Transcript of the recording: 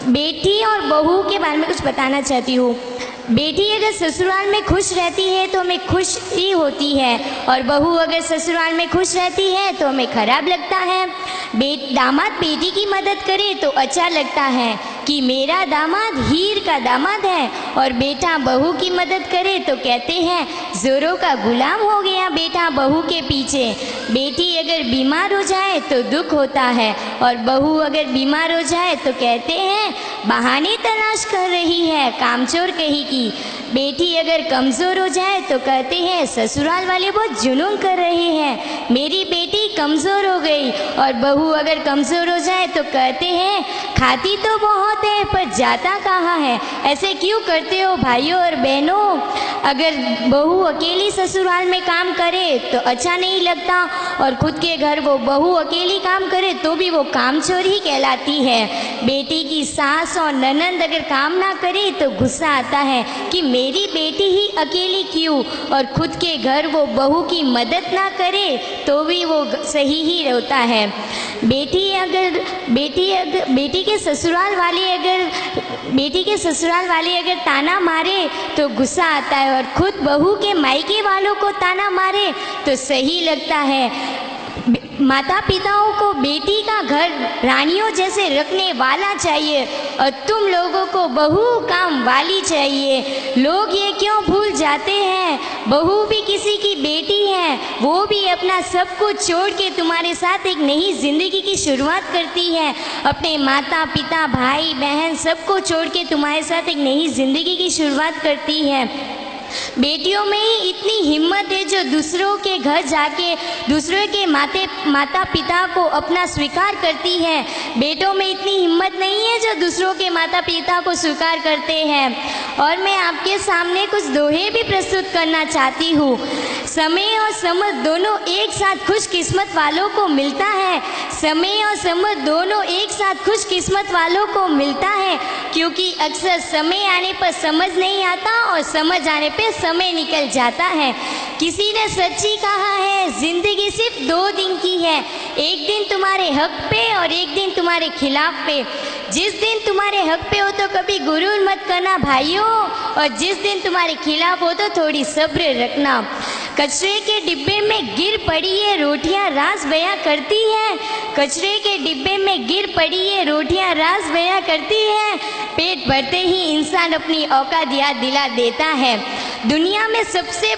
बेटी और बहू के बारे में कुछ बताना चाहती हूँ। बेटी अगर ससुराल में खुश रहती है तो हमें खुशी होती है, और बहू अगर ससुराल में खुश रहती है तो हमें खराब लगता है। दामाद बेटी की मदद करे तो अच्छा लगता है कि मेरा दामाद हीर का दामाद है, और बेटा बहू की मदद करे तो कहते हैं जोरों का गुलाम हो गया बेटा बहू के पीछे। बेटी अगर बीमार हो जाए तो दुख होता है, और बहू अगर बीमार हो जाए तो कहते हैं बहाने तलाश कर रही है, कामचोर कहीं की। बेटी अगर कमज़ोर हो जाए तो कहते हैं ससुराल वाले बहुत जुलूम कर रहे हैं, मेरी बेटी कमज़ोर हो गई। और बहू अगर कमज़ोर हो जाए तो कहते हैं खाती तो बहुत है पर जाता कहाँ है। ऐसे क्यों करते हो भाइयों और बहनों? अगर बहू अकेली ससुराल में काम करे तो अच्छा नहीं लगता, और खुद के घर वो बहू अकेली काम करे तो भी वो कामचोर ही कहलाती है। बेटी की सास और ननंद अगर काम ना करे तो गुस्सा आता है कि मेरी बेटी ही अकेली क्यों, और खुद के घर वो बहू की मदद ना करे तो भी वो सही ही होता है। बेटी के ससुराल वाले अगर ताना मारे तो गुस्सा आता है, और खुद बहू के मायके वालों को ताना मारे तो सही लगता है। माता पिताओं को बेटी का घर रानियों जैसे रखने वाला चाहिए, और तुम लोगों को बहू काम वाली चाहिए। लोग ये क्यों भूल जाते हैं, बहू भी किसी की बेटी है, वो भी अपना सब कुछ छोड़ के तुम्हारे साथ एक नई जिंदगी की शुरुआत करती है। अपने माता पिता भाई बहन सबको छोड़ के तुम्हारे साथ एक नई जिंदगी की शुरुआत करती है। बेटियों में ही इतनी हिम्मत है जो दूसरों के घर जाके दूसरों के माता पिता को अपना स्वीकार करती है। बेटों में इतनी हिम्मत नहीं है जो दूसरों के माता पिता को स्वीकार करते हैं। और मैं आपके सामने कुछ दोहे भी प्रस्तुत करना चाहती हूँ। समय और समझ दोनों एक साथ खुशकिस्मत वालों को मिलता है। समय और समझ दोनों एक साथ खुशकिस्मत वालों को मिलता है, क्योंकि अक्सर समय आने पर समझ नहीं आता और समझ आने पे समय निकल जाता है। किसी ने सच्ची कहा है जिंदगी सिर्फ 2 दिन की है, एक दिन तुम्हारे हक पे और एक दिन तुम्हारे खिलाफ पे। जिस दिन तुम्हारे हक पे हो तो कभी गुरूर मत करना भाइयों, और जिस दिन तुम्हारे खिलाफ हो तो थोड़ी सब्र रखना। कचरे के डिब्बे में गिर पड़ी ये रोटियां राज बयां करती है, कचरे के डिब्बे में गिर पड़ी ये रोटियां राज बयां करती है। पेट भरते ही इंसान अपनी औकात याद दिला देता है। दुनिया में सबसे